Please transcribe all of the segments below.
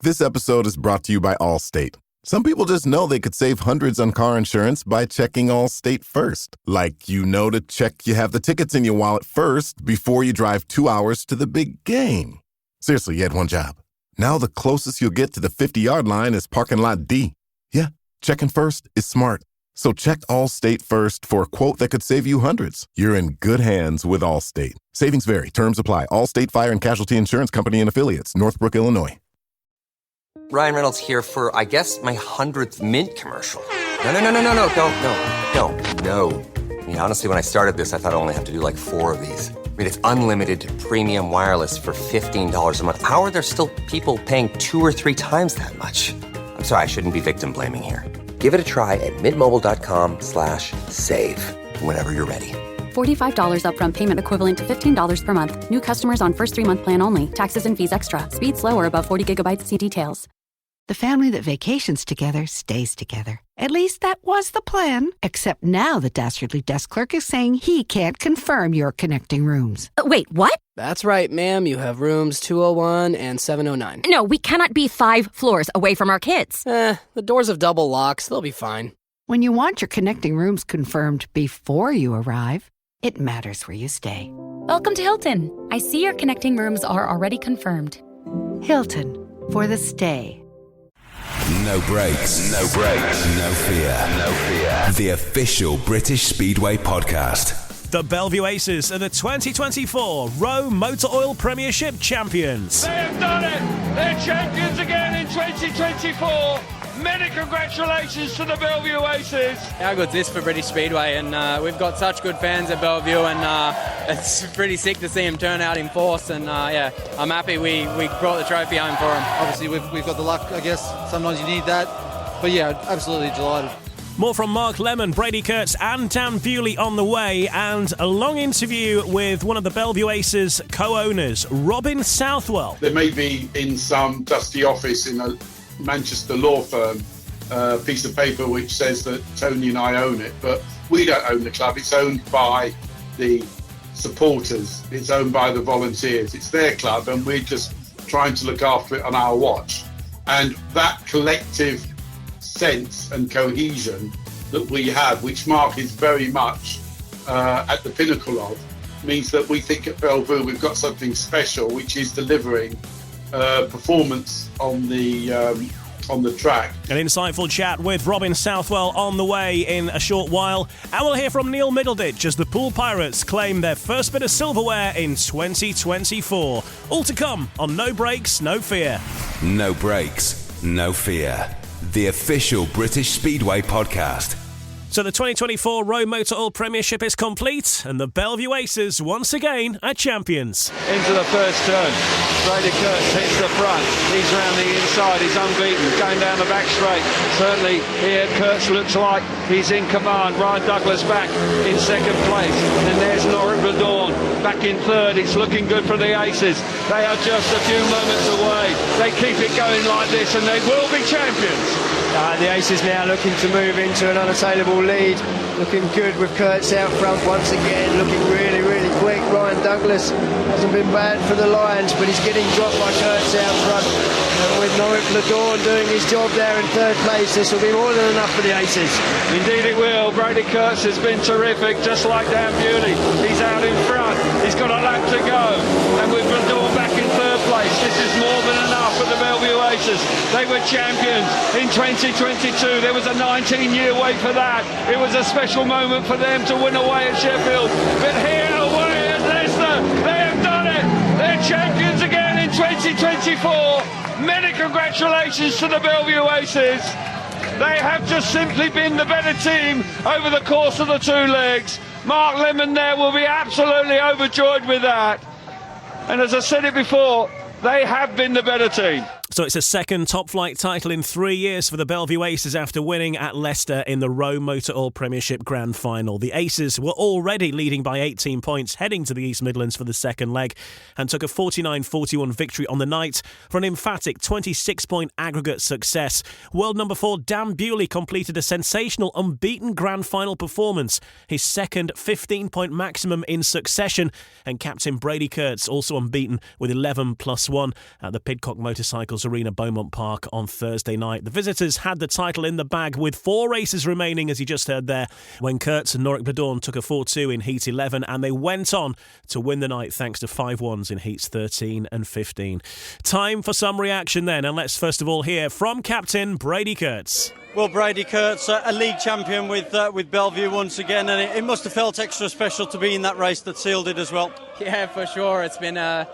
This episode is brought to you by Allstate. Some people just know they could save hundreds on car insurance by checking Allstate first. Like, to check you have the tickets in your wallet first before you drive 2 hours to the big game. Seriously, you had one job. Now the closest you'll get to the 50-yard line is parking lot D. Yeah, checking first is smart. So check Allstate first for a quote that could save you hundreds. You're in good hands with Allstate. Savings vary. Terms apply. Allstate Fire and Casualty Insurance Company and Affiliates. Northbrook, Illinois. Ryan Reynolds here for, I guess, my 100th Mint commercial. No, don't. I mean, honestly, when I started this, I thought I only have to do like 4 of these. I mean, it's unlimited premium wireless for $15 a month. How are there still people paying 2 or 3 times that much? I'm sorry, I shouldn't be victim blaming here. Give it a try at mintmobile.com/save. Whenever you're ready. $45 upfront payment equivalent to $15 per month. New customers on first 3-month plan only. Taxes and fees extra. Speed slower above 40 gigabytes. See details. The family that vacations together stays together. At least that was the plan. Except now the Dastardly desk clerk is saying he can't confirm your connecting rooms. Wait, what? That's right, ma'am. You have rooms 201 and 709. No, we cannot be 5 floors away from our kids. The doors have double locks. They'll be fine. When you want your connecting rooms confirmed before you arrive, it matters where you stay. Welcome to Hilton. I see your connecting rooms are already confirmed. Hilton, for the stay. No brakes, no fear. The official British Speedway podcast. The Belle Vue Aces are the 2024 ROWE Motor Oil Premiership champions. They have done it! They're champions again in 2024. Many congratulations to the Belle Vue Aces. How good's this for British Speedway? And we've got such good fans at Belle Vue, and it's pretty sick to see them turn out in force. And I'm happy we brought the trophy home for them. Obviously, we've got the luck, I guess. Sometimes you need that. But yeah, absolutely delighted. More from Mark Lemon, Brady Kurtz and Dan Bewley on the way, and a long interview with one of the Belle Vue Aces co-owners, Robin Southwell. There may be in some dusty office in a Manchester law firm a piece of paper which says that Tony and I own it, but we don't own the club. It's owned by the supporters. It's owned by the volunteers. It's their club, and we're just trying to look after it on our watch. And that collective sense and cohesion that we have, which Mark is very much at the pinnacle of, means that we think at Belle Vue we've got something special, which is delivering performance on the track. An insightful chat with Robin Southwell on the way in a short while. And we'll hear from Neil Middleditch as the Poole Pirates claim their first bit of silverware in 2024. All to come on No Brakes, No Fear. No brakes, no fear. The official British Speedway podcast. So the 2024 ROWE Motor Oil Premiership is complete, and the Belle Vue Aces once again are champions. Into the first turn. Brady Kurtz hits the front. He's round the inside. He's unbeaten. Going down the back straight. Certainly here Kurtz looks like he's in command. Ryan Douglas back in second place. And there's Norbert Bladorn back in third. It's looking good for the Aces. They are just a few moments away. They keep it going like this and they will be champions. The Aces now looking to move into an unassailable lead. Looking good with Kurtz out front once again. Looking really, really quick. Ryan Douglas hasn't been bad for the Lions, but he's getting dropped by Kurtz out front. And with Norbert Bladorn doing his job there in third place, this will be more than enough for the Aces. Indeed it will. Brady Kurtz has been terrific, just like Dan Bewley. He's out in front. He's got a lap to go. And with Bladorn back in third place, this is more than enough for the Belle Vue Aces. They were champions in 2022. There was a 19-year wait for that. It was a special moment for them to win away at Sheffield. But here away at Leicester, they have done it. They're champions again in 2024. Many congratulations to the Belle Vue Aces. They have just simply been the better team over the course of the 2 legs. Mark Lemon there will be absolutely overjoyed with that. And as I said it before, they have been the better team. So it's a second top-flight title in 3 years for the Belle Vue Aces after winning at Leicester in the ROWE Motor Oil Premiership Grand Final. The Aces were already leading by 18 points heading to the East Midlands for the second leg and took a 49-41 victory on the night for an emphatic 26-point aggregate success. World number 4 Dan Bewley completed a sensational unbeaten Grand Final performance, his second 15-point maximum in succession, and captain Brady Kurtz also unbeaten with 11+1 at the Pidcock Motorcycles Wales Arena, Beaumont Park on Thursday night. The visitors had the title in the bag with 4 races remaining, as you just heard there, when Kurtz and Norik Badorn took a 4-2 in Heat 11, and they went on to win the night thanks to 5-1s in Heats 13 and 15. Time for some reaction then, and let's first of all hear from captain Brady Kurtz. Well, Brady Kurtz, a league champion with Belle Vue once again, and it must have felt extra special to be in that race that sealed it as well. Yeah, for sure. It's been a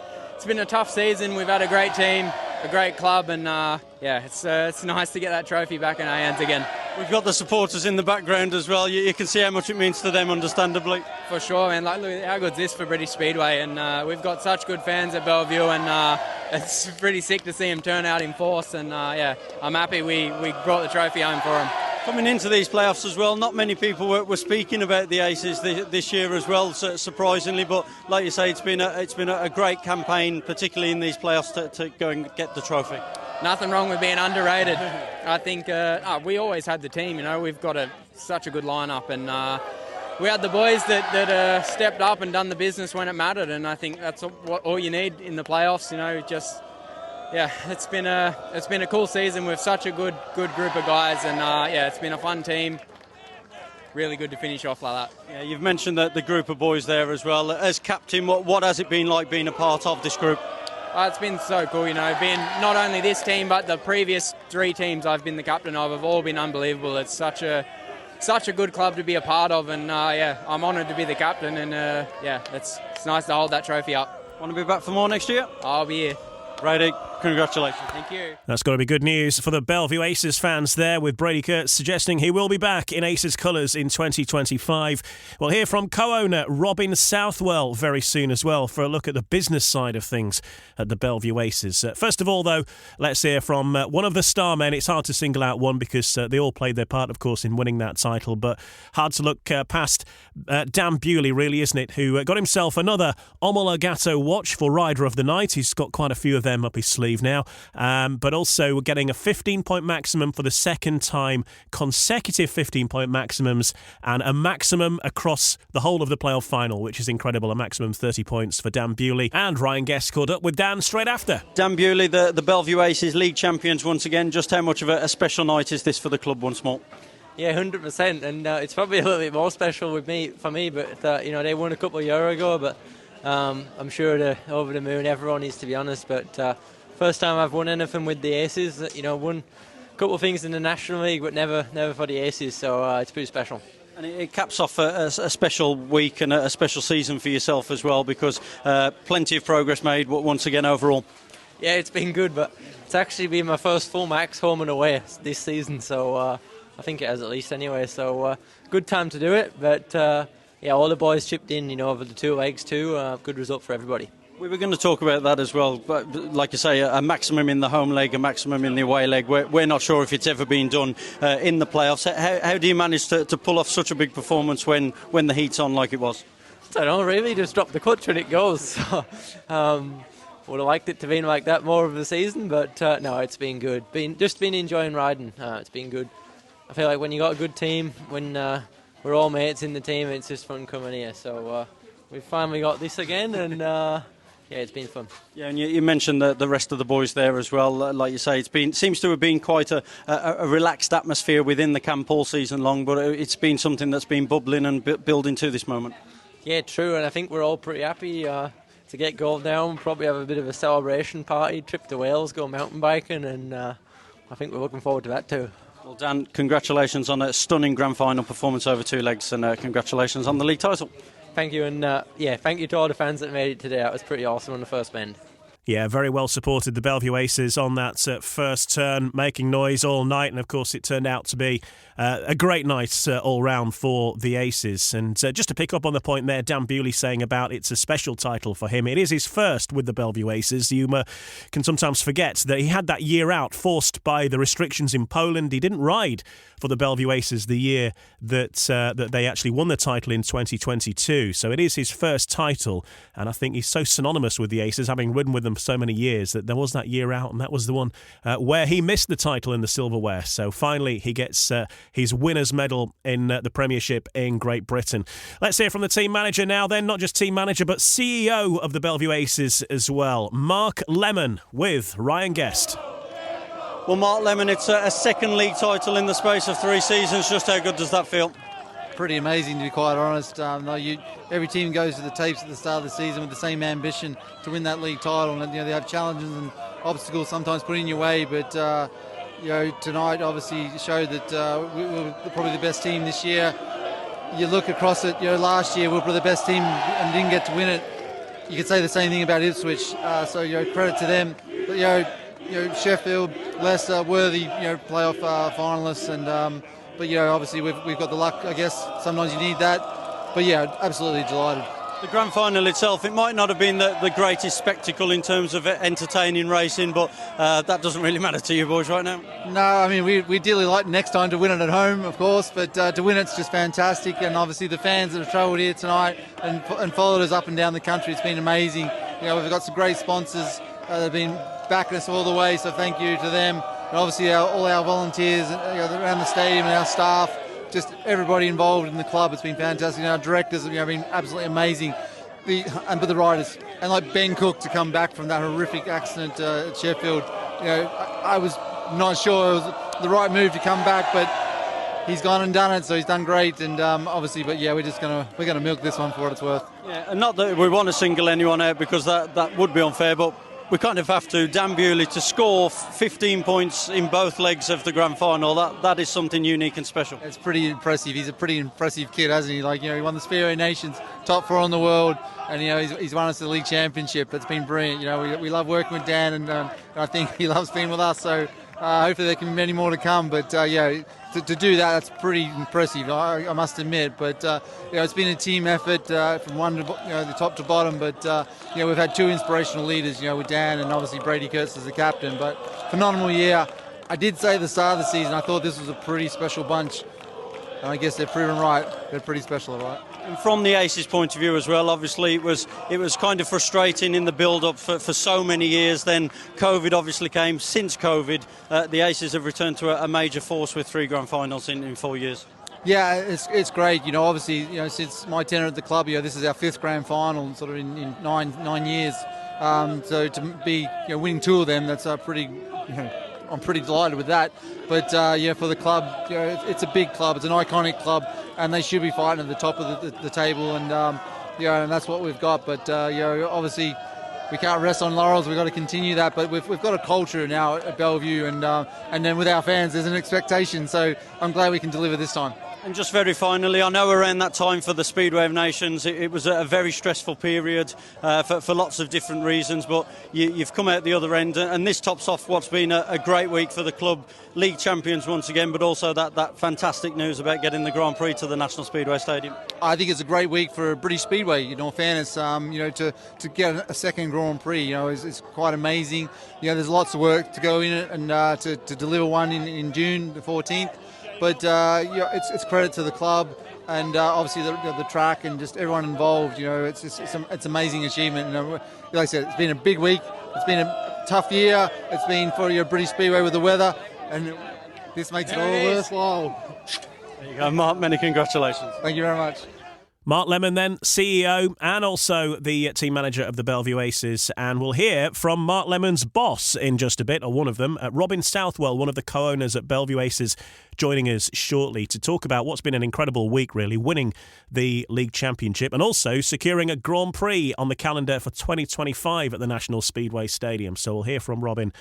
tough season. We've had a great team, a great club, and it's nice to get that trophy back in our hands again. We've got the supporters in the background as well. You can see how much it means to them, understandably. For sure, man. Like, look, how good's this for British Speedway? And we've got such good fans at Belle Vue, and it's pretty sick to see them turn out in force. And I'm happy we brought the trophy home for them. Coming into these playoffs as well, not many people were speaking about the Aces this year as well, surprisingly. But like you say, it's been a great campaign, particularly in these playoffs, to go and get the trophy. Nothing wrong with being underrated. I think we always had the team. We've got such a good lineup, and we had the boys that stepped up and done the business when it mattered. And I think that's all you need in the playoffs. It's been a cool season with such a good group of guys, and it's been a fun team. Really good to finish off like that. Yeah, you've mentioned the group of boys there as well. As captain, what has it been like being a part of this group? It's been so cool, being not only this team but the previous 3 teams I've been the captain of have all been unbelievable. It's such a good club to be a part of, and I'm honoured to be the captain, and it's nice to hold that trophy up. Want to be back for more next year? I'll be here. Brady, congratulations. Thank you. That's got to be good news for the Belle Vue Aces fans there, with Brady Kurtz suggesting he will be back in Aces colours in 2025. We'll hear from co-owner Robin Southwell very soon as well for a look at the business side of things at the Belle Vue Aces. First of all, though, let's hear from one of the star men. It's hard to single out one because they all played their part, of course, in winning that title, but hard to look past Dan Bewley, really, isn't it, who got himself another Omologato watch for Rider of the Night. He's got quite a few of them up his sleeve now, but also getting a 15-point maximum for the second time, consecutive 15-point maximums, and a maximum across the whole of the playoff final, which is incredible. A maximum 30 points for Dan Bewley. And Ryan Guest caught up with Dan straight after. Dan Bewley, the Belle Vue Aces league champions once again. Just how much of a special night is this for the club once more? Yeah, 100%, and it's probably a little bit more special for me. But they won a couple of years ago, but I'm sure they're over the moon. Everyone is, to be honest. But first time I've won anything with the Aces. Won a couple of things in the National League, but never for the Aces. So it's pretty special. And it caps off a special week and a special season for yourself as well, because plenty of progress made once again overall. Yeah, it's been good, but it's actually been my first full max home and away this season. So I think it has at least anyway. So good time to do it. But all the boys chipped in, over the 2 legs too. Good result for everybody. We were going to talk about that as well, but like you say, a maximum in the home leg, a maximum in the away leg. We're not sure if it's ever been done in the playoffs. How do you manage to pull off such a big performance when the heat's on like it was? I don't know, really, just drop the clutch when it goes. So, would have liked it to be like that more of the season, but no, it's been good. Been enjoying riding. It's been good. I feel like when you got a good team, when we're all mates in the team, it's just fun coming here. So we've finally got this again, and it's been fun. Yeah, and you mentioned the rest of the boys there as well. Like you say, seems to have been quite a relaxed atmosphere within the camp all season long, but it's been something that's been bubbling and building to this moment. Yeah, true, and I think we're all pretty happy to get gold down. Probably have a bit of a celebration party, trip to Wales, go mountain biking, and I think we're looking forward to that too. Well, Dan, congratulations on a stunning grand final performance over 2 legs, and congratulations on the league title. Thank you, and thank you to all the fans that made it today. That was pretty awesome on the first bend. Yeah, very well supported, the Belle Vue Aces on that first turn, making noise all night, and of course it turned out to be a great night all round for the Aces. And just to pick up on the point there, Dan Bewley saying about it's a special title for him. It is his first with the Belle Vue Aces. You can sometimes forget that he had that year out forced by the restrictions in Poland. He didn't ride for the Belle Vue Aces the year that they actually won the title in 2022. So it is his first title, and I think he's so synonymous with the Aces, having ridden with them for so many years, that there was that year out, and that was the one where he missed the title in the silverware. So finally he gets his winner's medal in the Premiership in Great Britain. Let's hear from the team manager now then, not just team manager but CEO of the Belle Vue Aces as well, Mark Lemon, with Ryan Guest. Well, Mark Lemon, it's a second league title in the space of 3 seasons. Just how good does that feel? Pretty amazing, to be quite honest. Every team goes to the tapes at the start of the season with the same ambition to win that league title, and they have challenges and obstacles sometimes put in your way. But tonight obviously showed that we were probably the best team this year. You look across it, last year we were the best team and didn't get to win it. You could say the same thing about Ipswich. So credit to them. But Sheffield, Leicester, worthy playoff finalists, and but obviously we've got the luck. I guess sometimes you need that. But absolutely delighted. The grand final itself, it might not have been the greatest spectacle in terms of entertaining racing, but that doesn't really matter to you boys right now. No, I mean we dearly like next time to win it at home, of course, but to win it's just fantastic. And obviously the fans that have travelled here tonight and followed us up and down the country, it's been amazing. We've got some great sponsors that have been backing us all the way, so thank you to them. And obviously all our volunteers around the stadium and our staff, just everybody involved in the club. It's been fantastic. Our directors have been absolutely amazing. But the riders, and like Ben Cook to come back from that horrific accident at Sheffield, I was not sure it was the right move to come back, but he's gone and done it, so he's done great. And obviously, but we're gonna milk this one for what it's worth. Yeah, and not that we want to single anyone out, because that would be unfair, but we kind of have to. Dan Bewley to score 15 points in both legs of the grand final, that is something unique and special. It's pretty impressive. He's a pretty impressive kid, hasn't he? He won the Speedway Nations, top 4 in the world, and he's won us the league championship. It's been brilliant. We love working with Dan, and I think he loves being with us. So hopefully there can be many more to come. But to do that's pretty impressive, I must admit. But it's been a team effort from one to the top to bottom. But we've had 2 inspirational leaders, with Dan and obviously Brady Kurtz as the captain. But phenomenal year. I did say at the start of the season I thought this was a pretty special bunch, and I guess they're proven right. They're pretty special, all right. And from the Aces' point of view as well, obviously it was kind of frustrating in the build-up for so many years. Then COVID obviously came. Since COVID, the Aces have returned to a major force with 3 grand finals in 4 years. Yeah, it's great. Obviously, since my tenure at the club, this is our 5th grand final, sort of in 9 years. So to be winning 2 of them, that's pretty. I'm pretty delighted with that. But for the club, it's a big club. It's an iconic club, and they should be fighting at the top of the table. And and that's what we've got. But obviously, we can't rest on laurels. We've got to continue that. But we've got a culture now at Belle Vue, and then with our fans, there's an expectation. So I'm glad we can deliver this time. And just very finally, I know around that time for the Speedway of Nations, it was a very stressful period for lots of different reasons, but you've come out the other end, and this tops off what's been a great week for the club, league champions once again, but also that fantastic news about getting the Grand Prix to the National Speedway Stadium. I think it's a great week for British Speedway, in fairness, to get a second Grand Prix, is quite amazing. There's lots of work to go in it, and to deliver one in June the 14th. But it's credit to the club and obviously the track and just everyone involved. It's amazing achievement. And, like I said, it's been a big week. It's been a tough year. It's been for your British Speedway with the weather, and this makes it all worthwhile. There you go, Mark. Many congratulations. Thank you very much. Mark Lemon then, CEO and also the team manager of the Belle Vue Aces. And we'll hear from Mark Lemon's boss in just a bit, or one of them, Robin Southwell, one of the co-owners at Belle Vue Aces, joining us shortly to talk about what's been an incredible week, really, winning the league championship and also securing a Grand Prix on the calendar for 2025 at the National Speedway Stadium. So we'll hear from Robin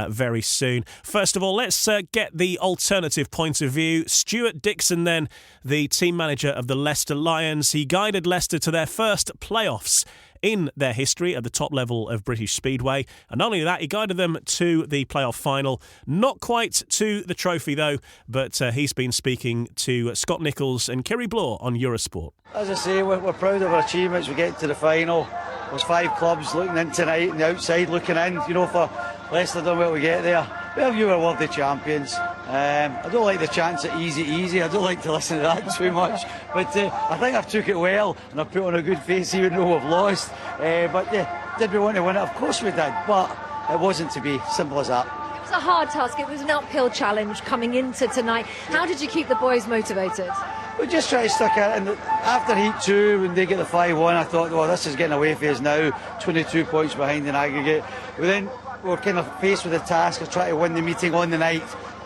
very soon. First of all, let's get the alternative point of view. Stuart Dixon then, the team manager of the Leicester Lions. He guided Leicester to their first playoffs in their history at the top level of British Speedway. And not only that, he guided them to the playoff final. Not quite to the trophy, though, but he's been speaking to Scott Nichols and Kerry Bloor on Eurosport. As I say, we're proud of our achievements. We get to the final. There's 5 clubs looking in tonight and the outside looking in, for Leicester done well to get there. Belle Vue are worthy champions. I don't like the chants at easy. I don't like to listen to that too much. But I think I've took it well and I've put on a good face even though we've lost. But did we want to win it? Of course we did. But it wasn't to be. Simple as that. It was a hard task. It was an uphill challenge coming into tonight. How did you keep the boys motivated? We just try to stick at it. And after Heat 2, when they get the 5-1, I thought, well, this is getting away from us now. 22 points behind in aggregate. We then were kind of faced with the task of trying to win the meeting on the night.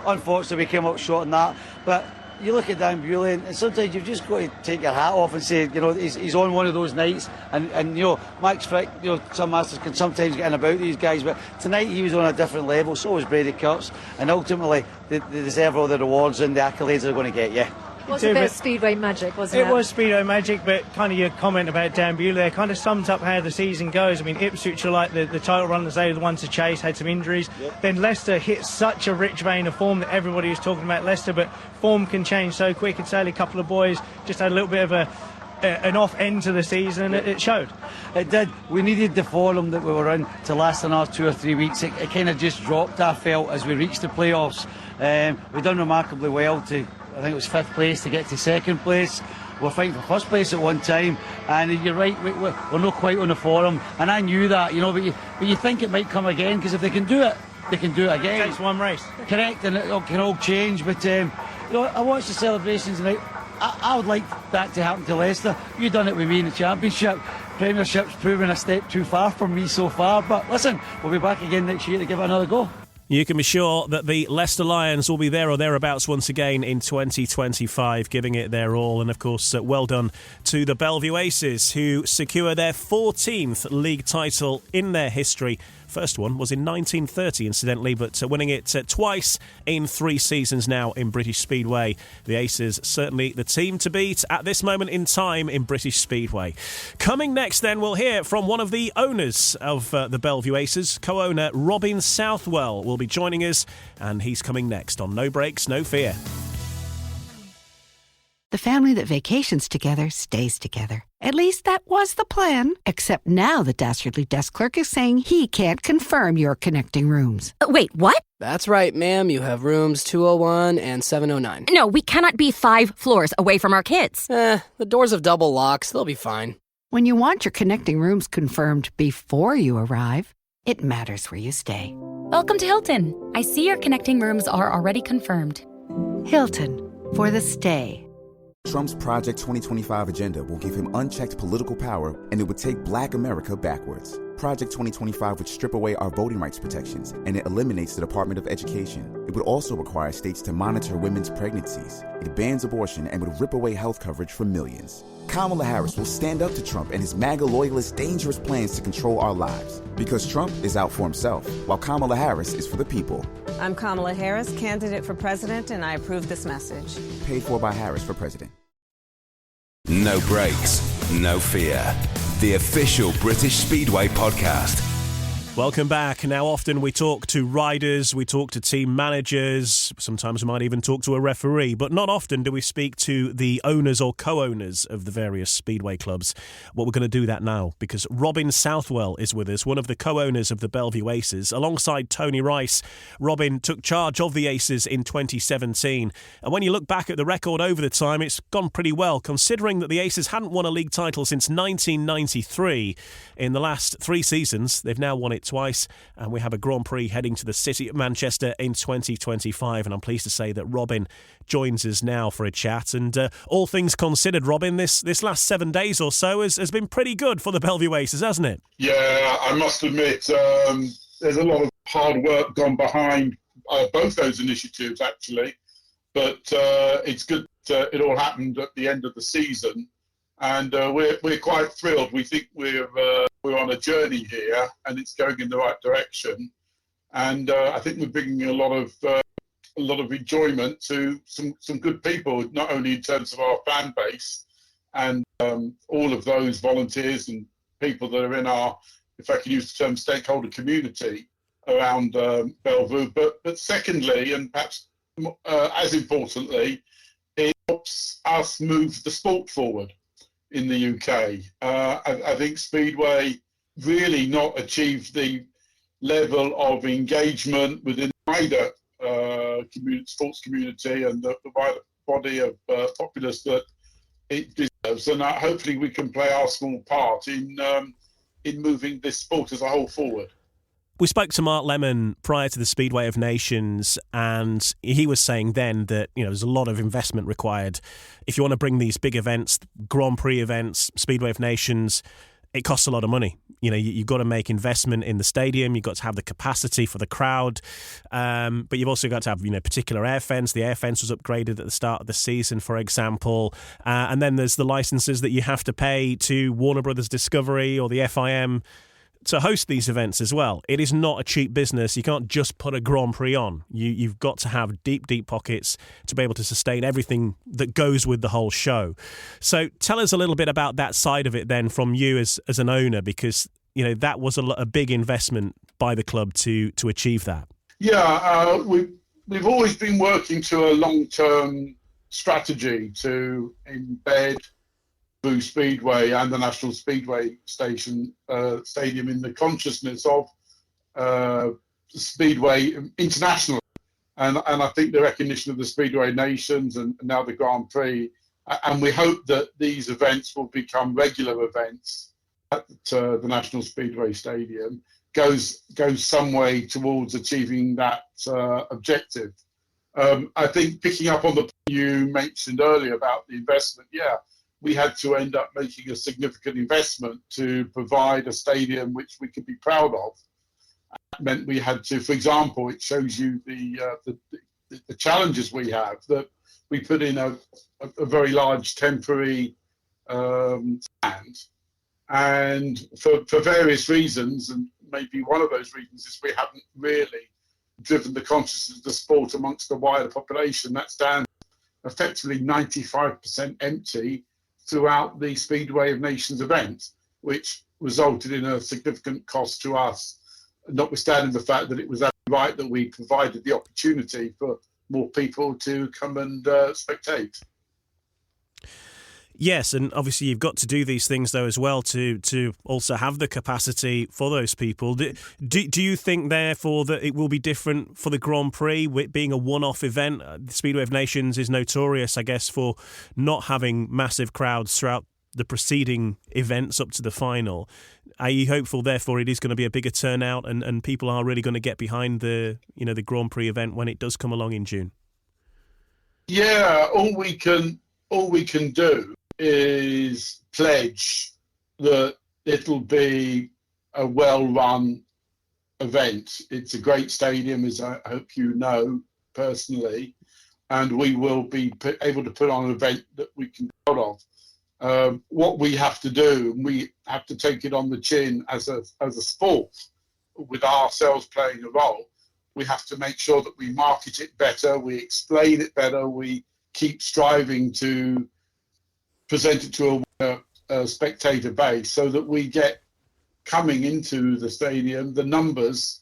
Unfortunately, we came up short on that. But you look at Dan Bewley, and sometimes you've just got to take your hat off and say, he's on one of those nights. And Max Frick, some masters can sometimes get in about these guys, but tonight he was on a different level. So was Brady Kurtz, and ultimately they deserve all the rewards and the accolades they're going to get. Yeah. It was a bit of Speedway magic, wasn't it? It was Speedway magic, but kind of your comment about Dan Bewley there kind of sums up how the season goes. I mean, Ipswich are like the title runners, they were the ones to chase, had some injuries. Yep. Then Leicester hit such a rich vein of form that everybody was talking about Leicester, but form can change so quick. And sadly, a couple of boys just had a little bit of an off end to the season, and it showed. It did. We needed the form that we were in to last another 2 or 3 weeks. It kind of just dropped, I felt, as we reached the playoffs. We've done remarkably well to, I think it was 5th place to get to 2nd place. We're fighting for 1st place at one time, and you're right, we're not quite on the form, and I knew that, but you think it might come again, because if they can do it, they can do it again. It takes one race. Correct, and it can all change, but I watched the celebrations tonight. I would like that to happen to Leicester. You've done it with me in the Championship. Premiership's proven a step too far for me so far, but listen, we'll be back again next year to give it another go. You can be sure that the Leicester Lions will be there or thereabouts once again in 2025, giving it their all. And, of course, well done to the Belle Vue Aces, who secure their 14th league title in their history. First one was in 1930, incidentally, but winning it twice in 3 seasons now in British Speedway. The Aces, certainly the team to beat at this moment in time in British Speedway. Coming next, then, we'll hear from one of the owners of the Belle Vue Aces. Co-owner Robin Southwell will be joining us, and he's coming next on No Breaks, No Fear. The family that vacations together stays together. At least that was the plan. Except now the Dastardly Desk Clerk is saying he can't confirm your connecting rooms. Wait, what? That's right, ma'am. You have rooms 201 and 709. No, we cannot be 5 floors away from our kids. The doors have double locks. They'll be fine. When you want your connecting rooms confirmed before you arrive, it matters where you stay. Welcome to Hilton. I see your connecting rooms are already confirmed. Hilton, for the stay. Trump's Project 2025 agenda will give him unchecked political power, and it would take Black America backwards. Project 2025 would strip away our voting rights protections, and it eliminates the Department of Education. It would also require states to monitor women's pregnancies. It bans abortion and would rip away health coverage for millions. Kamala Harris will stand up to Trump and his MAGA loyalists' dangerous plans to control our lives. Because Trump is out for himself, while Kamala Harris is for the people. I'm Kamala Harris, candidate for president, and I approve this message. Paid for by Harris for president. No Breaks, No Fear. The official British Speedway podcast. Welcome back. Now, often we talk to riders, we talk to team managers, sometimes we might even talk to a referee, but not often do we speak to the owners or co-owners of the various speedway clubs. Well, we're going to do that now because Robin Southwell is with us, one of the co-owners of the Belle Vue Aces. Alongside Tony Rice, Robin took charge of the Aces in 2017. And when you look back at the record over the time, it's gone pretty well, considering that the Aces hadn't won a league title since 1993. In the last 3 seasons, they've now won it twice, and we have a Grand Prix heading to the City of Manchester in 2025, and I'm pleased to say that Robin joins us now for a chat. And all things considered, Robin, this last 7 days or so has been pretty good for the Belle Vue Aces, hasn't it? Yeah, I must admit, there's a lot of hard work gone behind both those initiatives, actually, but it's good it all happened at the end of the season. And we're quite thrilled. We think we're on a journey here, and it's going in the right direction. And I think we're bringing a lot of enjoyment to some good people, not only in terms of our fan base and all of those volunteers and people that are in our, if I can use the term, stakeholder community around Belle Vue. But secondly, and perhaps as importantly, it helps us move the sport forward in the UK. I think Speedway really not achieved the level of engagement within the wider sports community and the wider body of populace that it deserves. And hopefully we can play our small part in moving this sport as a whole forward. We spoke to Mark Lemon prior to the Speedway of Nations, and he was saying then that there's a lot of investment required if you want to bring these big events, Grand Prix events, Speedway of Nations, it costs a lot of money. You know, you've got to make investment in the stadium. You've got to have the capacity for the crowd, but you've also got to have, you know, particular air fence. The air fence was upgraded at the start of the season, for example, and then there's the licenses that you have to pay to Warner Brothers Discovery or the FIM to host these events as well. It is not a cheap business. You can't just put a Grand Prix on. You've got to have deep pockets to be able to sustain everything that goes with the whole show. So tell us a little bit about that side of it then from you as an owner, because, you know, that was a big investment by the club to achieve that. Yeah, we've always been working to a long-term strategy to embed Belle Vue Speedway and the National Speedway Stadium in the consciousness of Speedway internationally. And I think the recognition of the Speedway Nations and now the Grand Prix, and we hope that these events will become regular events at the National Speedway Stadium, goes some way towards achieving that objective. I think picking up on the point you mentioned earlier about the investment, we had to end up making a significant investment to provide a stadium which we could be proud of. That meant we had to, for example, it shows you the challenges we have, that we put in a very large temporary stand, and for various reasons, and maybe one of those reasons is we haven't really driven the consciousness of the sport amongst the wider population. That stand effectively 95% empty throughout the Speedway of Nations event, which resulted in a significant cost to us, notwithstanding the fact that it was right that we provided the opportunity for more people to come and spectate. Yes, and obviously you've got to do these things though as well to also have the capacity for those people. Do you think therefore that it will be different for the Grand Prix, with being a one-off event? The Speedway of Nations is notorious, I guess, for not having massive crowds throughout the preceding events up to the final. Are you hopeful therefore it is going to be a bigger turnout and people are really going to get behind the Grand Prix event when it does come along in June? Yeah, all we can do is pledge that it'll be a well-run event. It's a great stadium, as I hope you know personally, and we will be able to put on an event that we can be proud of. What we have to do, we have to take it on the chin as a sport, with ourselves playing a role. We have to make sure that we market it better, we explain it better, we keep striving to present it to a spectator base, so that we get coming into the stadium the numbers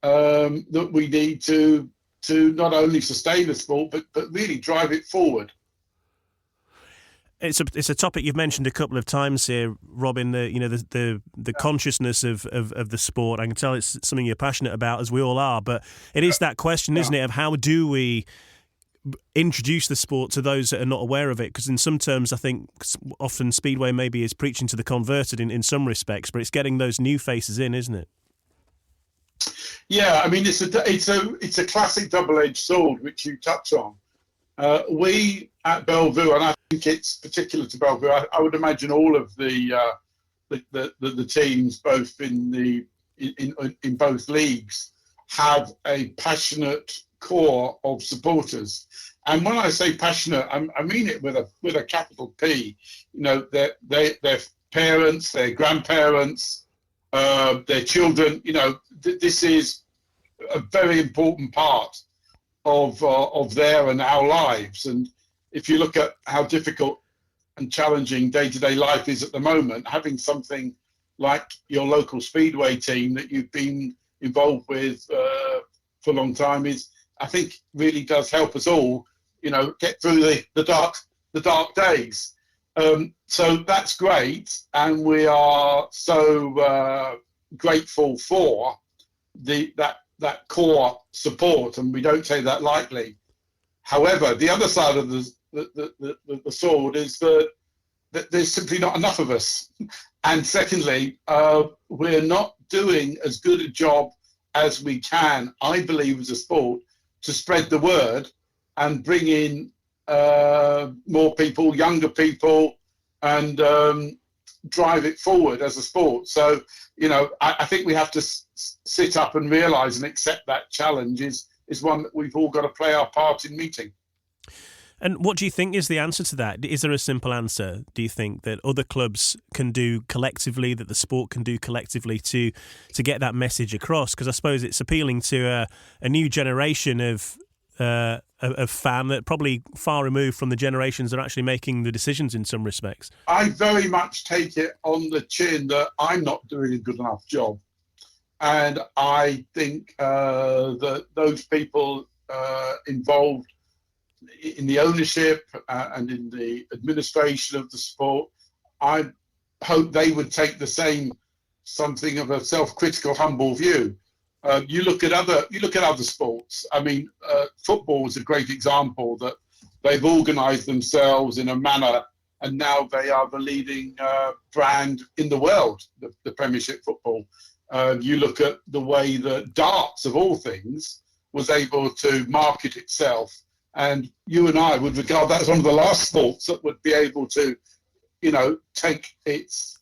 that we need to not only sustain the sport but really drive it forward. It's a topic you've mentioned a couple of times here, Robin. The consciousness of the sport. I can tell it's something you're passionate about, as we all are. But it is that question, isn't it, of how do we introduce the sport to those that are not aware of it? Because in some terms, I think often Speedway maybe is preaching to the converted in some respects, but it's getting those new faces in, isn't it? Yeah, I mean it's a classic double-edged sword which you touch on. We at Belle Vue, and I think it's particular to Belle Vue, I would imagine all of the teams, both in both leagues, have a passionate core of supporters. And when I say passionate, I mean it with a capital P. You know, their parents, their grandparents, their children. You know, this is a very important part of their and our lives. And if you look at how difficult and challenging day-to-day life is at the moment, having something like your local speedway team that you've been involved with for a long time I think really does help us all, you know, get through the dark days. So that's great, and we are so grateful for that core support, and we don't take that lightly. However, the other side of the sword is that there's simply not enough of us, and secondly, we're not doing as good a job as we can, I believe, as a sport, to spread the word and bring in more people, younger people, and drive it forward as a sport. So, I think we have to sit up and realise and accept that challenge is one that we've all got to play our part in meeting. And what do you think is the answer to that? Is there a simple answer, do you think, that other clubs can do collectively, that the sport can do collectively to get that message across? Because I suppose it's appealing to a new generation of fan that probably far removed from the generations that are actually making the decisions in some respects. I very much take it on the chin that I'm not doing a good enough job. And I think that those people involved in the ownership and in the administration of the sport, I hope they would take the same, something of a self-critical, humble view. You look at other sports. I mean, football is a great example that they've organised themselves in a manner, and now they are the leading brand in the world, the Premiership football. You look at the way that darts, of all things, was able to market itself. And you and I would regard that as one of the last sports that would be able to, take its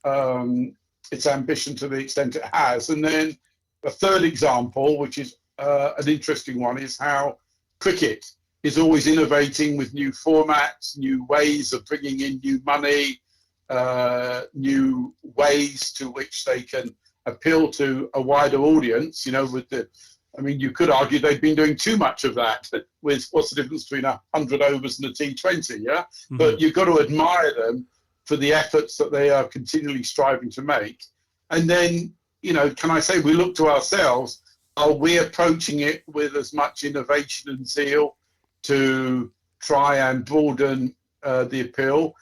ambition to the extent it has. And then a third example, which is an interesting one, is how cricket is always innovating with new formats, new ways of bringing in new money, new ways to which they can appeal to a wider audience, you could argue they've been doing too much of that with what's the difference between 100 overs and a T20, yeah? Mm-hmm. But you've got to admire them for the efforts that they are continually striving to make. And then, can I say we look to ourselves, are we approaching it with as much innovation and zeal to try and broaden the appeal?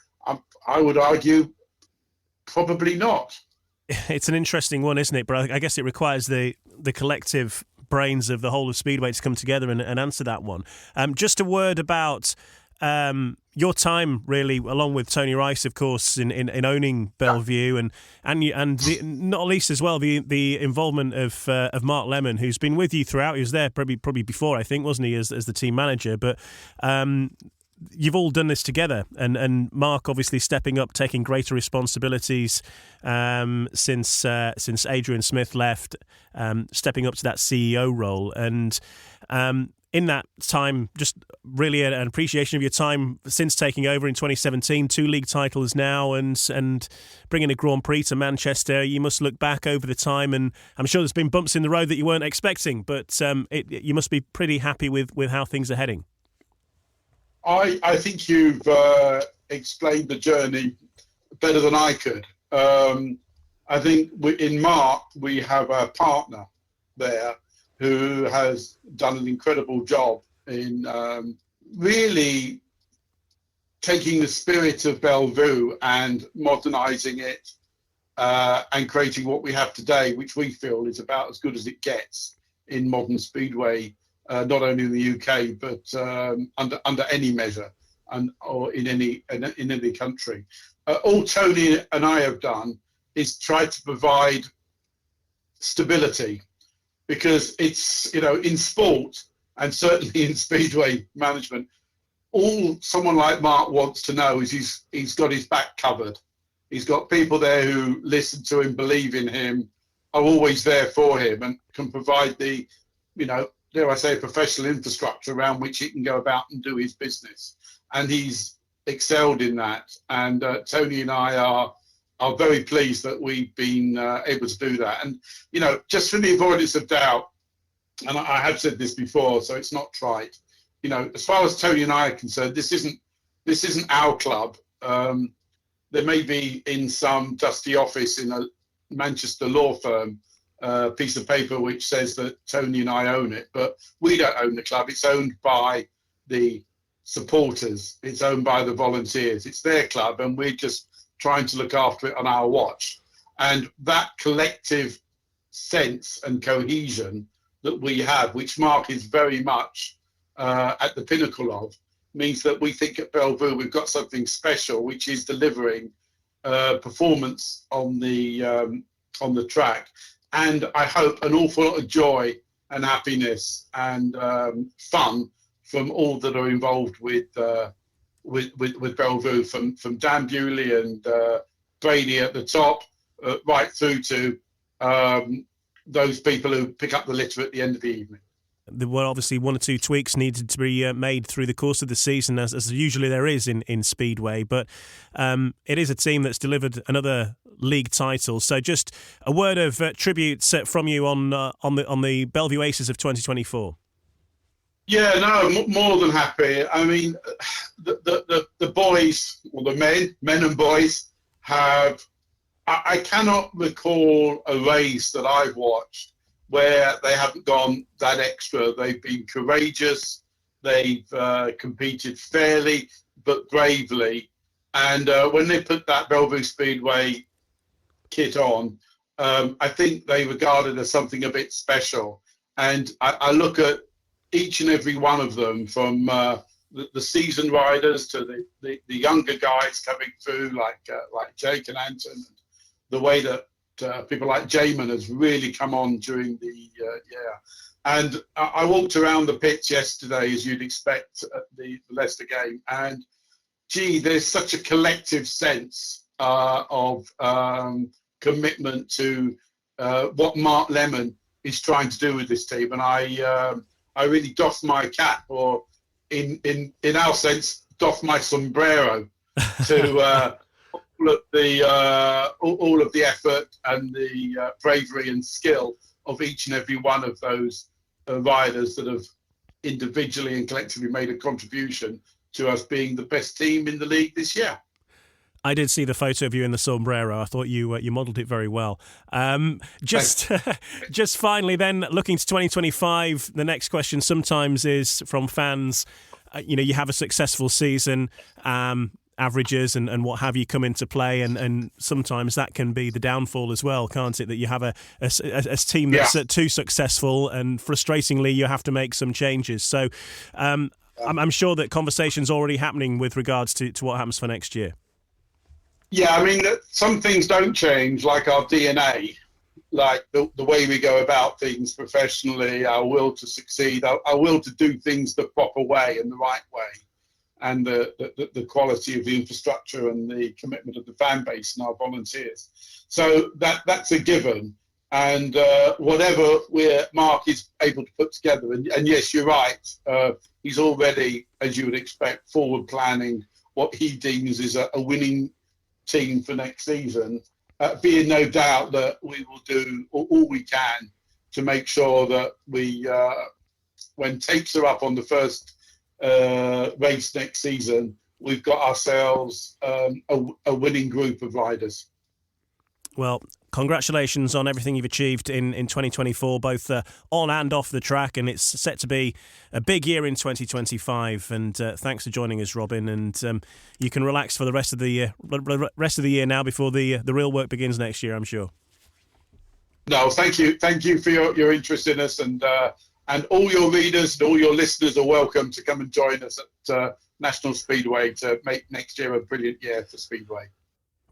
I would argue probably not. It's an interesting one, isn't it? But I guess it requires the collective brains of the whole of Speedway to come together and answer that one. Just a word about your time, really, along with Tony Rice, of course, in owning Belle Vue, and not least as well the involvement of Mark Lemon, who's been with you throughout. He was there probably before, I think, wasn't he, as the team manager? But you've all done this together, and Mark obviously stepping up, taking greater responsibilities since Adrian Smith left, stepping up to that CEO role, and in that time, just really an appreciation of your time since taking over in 2017, 2 league titles now, and bringing a Grand Prix to Manchester. You must look back over the time, and I'm sure there's been bumps in the road that you weren't expecting, but you must be pretty happy with how things are heading. I think you've explained the journey better than I could. I think in Mark, we have a partner there who has done an incredible job in really taking the spirit of Belle Vue and modernising it and creating what we have today, which we feel is about as good as it gets in modern speedway. Not only in the UK, but under any measure, or in any country. All Tony and I have done is try to provide stability, because it's in sport and certainly in speedway management, all someone like Mark wants to know is he's got his back covered. He's got people there who listen to him, believe in him, are always there for him, and can provide the dare I say, professional infrastructure around which he can go about and do his business. And he's excelled in that. And Tony and I are very pleased that we've been able to do that. And, just for the avoidance of doubt, and I have said this before, so it's not trite, as far as Tony and I are concerned, this isn't our club. There may be in some dusty office in a Manchester law firm, piece of paper which says that Tony and I own it, but we don't own the club. It's owned by the supporters. It's owned by the volunteers. It's their club, and we're just trying to look after it on our watch. And that collective sense and cohesion that we have, which Mark is very much at the pinnacle of, means that we think at Belle Vue we've got something special, which is delivering performance on the track. And I hope an awful lot of joy and happiness and fun from all that are involved with Belle Vue, from Dan Bewley and Brady at the top, right through to those people who pick up the litter at the end of the evening. There were obviously one or two tweaks needed to be made through the course of the season, as usually there is in Speedway. But it is a team that's delivered another league title. So just a word of tribute from you on the Belle Vue Aces of 2024. Yeah, no, more than happy. I mean, the boys, or the men and boys, have. I cannot recall a race that I've watched where they haven't gone that extra. They've been courageous, they've competed fairly but bravely, and when they put that Belle Vue Speedway kit on, I think they regard it as something a bit special. And I look at each and every one of them, from the seasoned riders to the younger guys coming through, like Jake and Anton, the way that people like Jamin has really come on during the year. And I walked around the pitch yesterday, as you'd expect at the Leicester game, and gee, there's such a collective sense of commitment to what Mark Lemon is trying to do with this team. And I really doff my cap, or in our sense, doff my sombrero to all of the effort and the bravery and skill of each and every one of those riders that have individually and collectively made a contribution to us being the best team in the league this year. I did see the photo of you in the sombrero. I thought you modelled it very well. Just finally then, looking to 2025, the next question sometimes is from fans. You have a successful season, averages and what have you come into play, and sometimes that can be the downfall as well, can't it? That you have a team that's too successful, and frustratingly you have to make some changes. So I'm sure that conversation's already happening with regards to what happens for next year. Yeah, I mean, some things don't change, like our DNA, like the way we go about things professionally, our will to succeed, our will to do things the proper way and the right way, and the quality of the infrastructure and the commitment of the fan base and our volunteers. So that's a given. And whatever Mark is able to put together, and yes, you're right, he's already, as you would expect, forward planning what he deems is a winning team for next season, being no doubt that we will do all we can to make sure that we, when tapes are up on the first race next season, we've got ourselves a winning group of riders. Well, congratulations on everything you've achieved in 2024, both on and off the track, and it's set to be a big year in 2025. And thanks for joining us, Robin. And you can relax for the rest of the year now before the real work begins next year, I'm sure. No, thank you for your interest in us, and all your readers and all your listeners are welcome to come and join us at National Speedway to make next year a brilliant year for Speedway.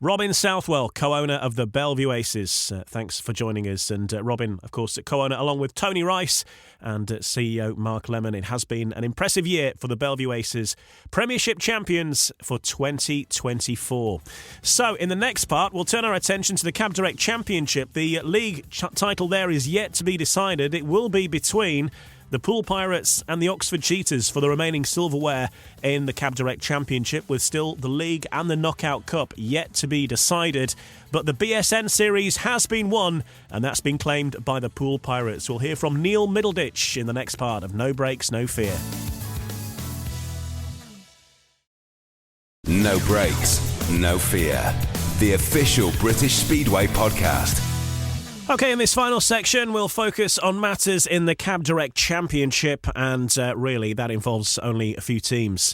Robin Southwell, co-owner of the Belle Vue Aces. Thanks for joining us. And Robin, of course, co-owner along with Tony Rice and CEO Mark Lemon. It has been an impressive year for the Belle Vue Aces, Premiership champions for 2024. So in the next part, we'll turn our attention to the Cab Direct Championship. The league title there is yet to be decided. It will be between the Poole Pirates and the Oxford Cheetahs for the remaining silverware in the Cab Direct Championship, with still the League and the Knockout Cup yet to be decided. But the BSN Series has been won, and that's been claimed by the Poole Pirates. We'll hear from Neil Middleditch in the next part of No Brakes, No Fear. No Brakes, No Fear, the official British Speedway podcast. OK, in this final section, we'll focus on matters in the Cab Direct Championship, and really that involves only a few teams,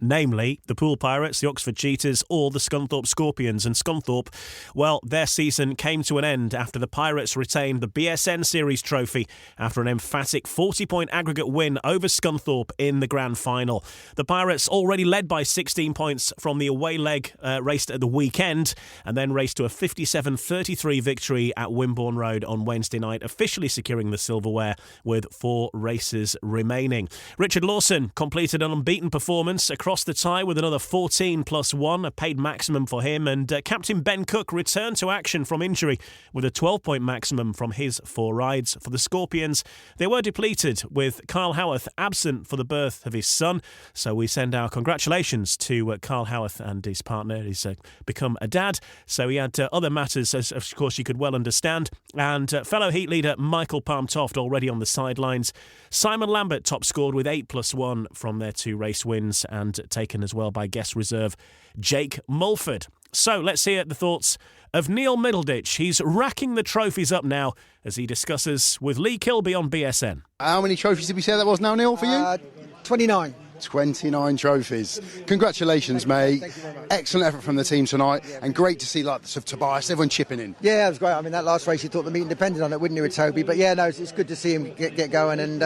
namely the Poole Pirates, the Oxford Cheetahs or the Scunthorpe Scorpions. And Scunthorpe, well, their season came to an end after the Pirates retained the BSN Series trophy after an emphatic 40-point aggregate win over Scunthorpe in the grand final. The Pirates already led by 16 points from the away leg raced at the weekend, and then raced to a 57-33 victory at Wimborne Wimborne Road on Wednesday night, officially securing the silverware with 4 races remaining. Richard Lawson completed an unbeaten performance across the tie with another 14+1, a paid maximum for him, and Captain Ben Cook returned to action from injury with a 12-point maximum from his 4 rides. For the Scorpions, they were depleted with Kyle Howarth absent for the birth of his son, so we send our congratulations to Kyle Howarth and his partner. He's become a dad, so he had other matters, as of course you could well understand, and fellow heat leader Michael Palmtoft already on the sidelines. Simon Lambert top scored with 8+1 from their 2 race wins, and taken as well by guest reserve Jake Mulford. So let's hear the thoughts of Neil Middleditch. He's racking the trophies up now as he discusses with Lee Kilby on BSN. How many trophies did we say that was now, Neil, for you? 29. 29 trophies. Congratulations, mate. Thank you very much. Excellent effort from the team tonight, and great to see lots of Tobias, everyone chipping in. Yeah, it was great. I mean, that last race, you thought the meeting depended on it, wouldn't you, with Toby? But yeah, no, it's good to see him get going, and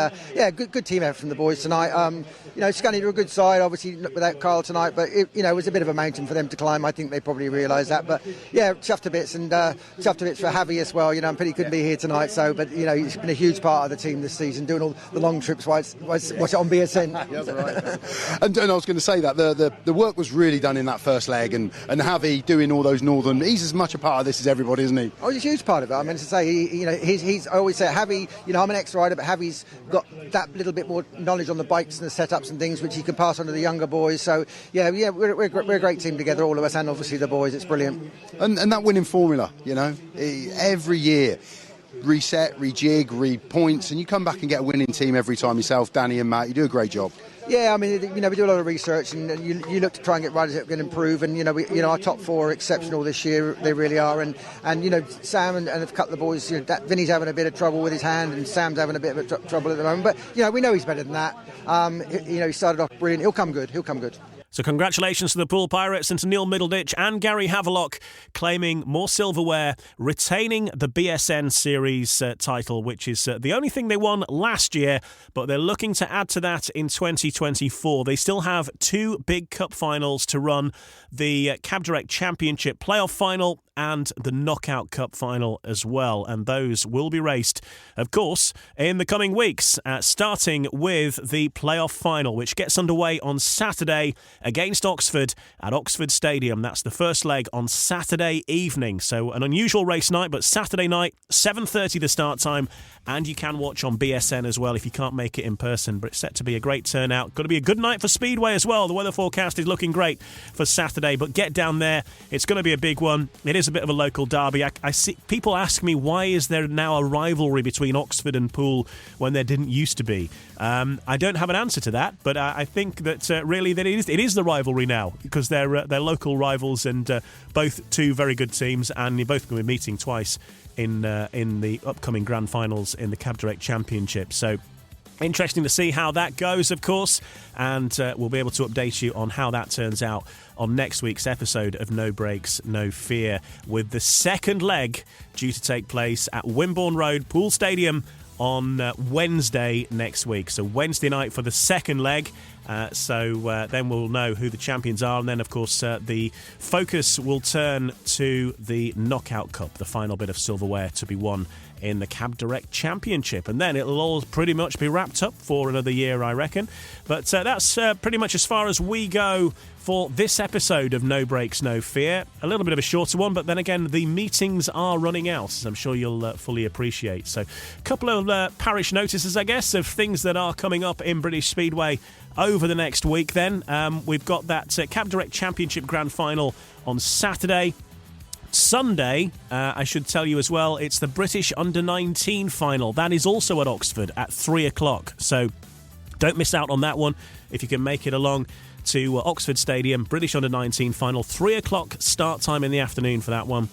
good team effort from the boys tonight. Scunny are a good side, obviously without Carl tonight, but it was a bit of a mountain for them to climb. I think they probably realised that. But yeah, chuffed to bits, and chuffed to bits for Javi as well. I'm pretty couldn't be here tonight, but he's been a huge part of the team this season, doing all the long trips. Watch it on BSN. Yeah, right. And I was going to say that the work was really done in that first leg, and Javi doing all those northern. He's as much a part of this as everybody, isn't he? Oh, he's a huge part of it. I mean, to say he's I always say Javi. I'm an ex-rider, but Javi's got that little bit more knowledge on the bikes and the setups and things which he can pass on to the younger boys. So yeah, we're a great team together, all of us, and obviously the boys. It's brilliant. And that winning formula, every year. Reset, rejig, re-points, and you come back and get a winning team every time yourself, Danny and Matt. You do a great job. Yeah, I mean, we do a lot of research, and you look to try and get riders that can improve. And our top 4 are exceptional this year; they really are. And Sam and a couple of boys, Vinny's having a bit of trouble with his hand, and Sam's having a bit of trouble at the moment. But we know he's better than that. He started off brilliant. He'll come good. So congratulations to the Pool Pirates and to Neil Middleditch and Gary Havelock claiming more silverware, retaining the BSN Series title, which is the only thing they won last year, but they're looking to add to that in 2024. They still have 2 big cup finals to run, the Cab Direct Championship playoff final and the Knockout Cup final as well, and those will be raced, of course, in the coming weeks, starting with the playoff final, which gets underway on Saturday against Oxford at Oxford Stadium. That's the first leg on Saturday evening, so an unusual race night, but Saturday night, 7:30 the start time, and you can watch on BSN as well if you can't make it in person, but it's set to be a great turnout. Got to be a good night for Speedway as well. The weather forecast is looking great for Saturday, but get down there. It's going to be a big one. It is a bit of a local derby. I see people ask me, why is there now a rivalry between Oxford and Poole when there didn't used to be? I don't have an answer to that, but I think that really that it is the rivalry now, because they're local rivals, and both 2 very good teams, and you're both going to be meeting twice in the upcoming grand finals in the Cab Direct Championship. So interesting to see how that goes, of course, and we'll be able to update you on how that turns out on next week's episode of No Breaks, No Fear, with the second leg due to take place at Wimborne Road Pool Stadium on Wednesday next week. So Wednesday night for the second leg. Then we'll know who the champions are, and then of course the focus will turn to the Knockout Cup, the final bit of silverware to be won in the Cab Direct Championship, and then it'll all pretty much be wrapped up for another year, I reckon. But that's pretty much as far as we go for this episode of No Breaks, No Fear. A little bit of a shorter one, but then again, the meetings are running out, as I'm sure you'll fully appreciate. So a couple of parish notices, I guess, of things that are coming up in British Speedway over the next week then. We've got that Cab Direct Championship Grand Final on Saturday. Sunday, I should tell you as well, it's the British Under-19 final. That is also at Oxford at 3 o'clock. So don't miss out on that one if you can make it along to Oxford Stadium. British Under-19 final, 3 o'clock start time in the afternoon for that one.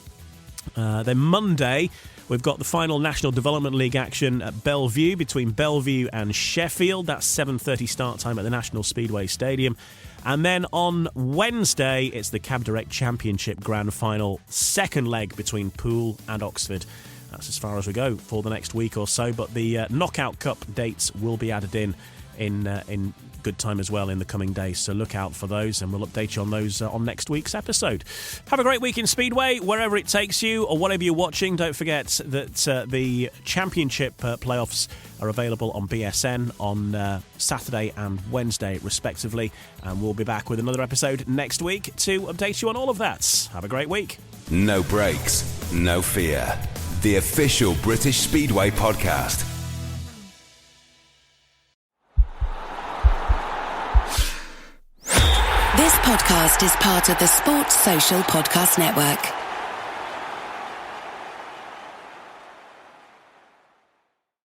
Then Monday, we've got the final National Development League action at Belle Vue between Belle Vue and Sheffield. That's 7:30 start time at the National Speedway Stadium. And then on Wednesday, it's the Cab Direct Championship Grand Final, second leg between Poole and Oxford. That's as far as we go for the next week or so, but the Knockout Cup dates will be added in in good time as well in the coming days. So look out for those, and we'll update you on those on next week's episode. Have a great week in Speedway, wherever it takes you or whatever you're watching. Don't forget that the Championship playoffs are available on BSN on Saturday and Wednesday, respectively. And we'll be back with another episode next week to update you on all of that. Have a great week. No brakes, no fear. The official British Speedway podcast. This podcast is part of the Sports Social Podcast Network.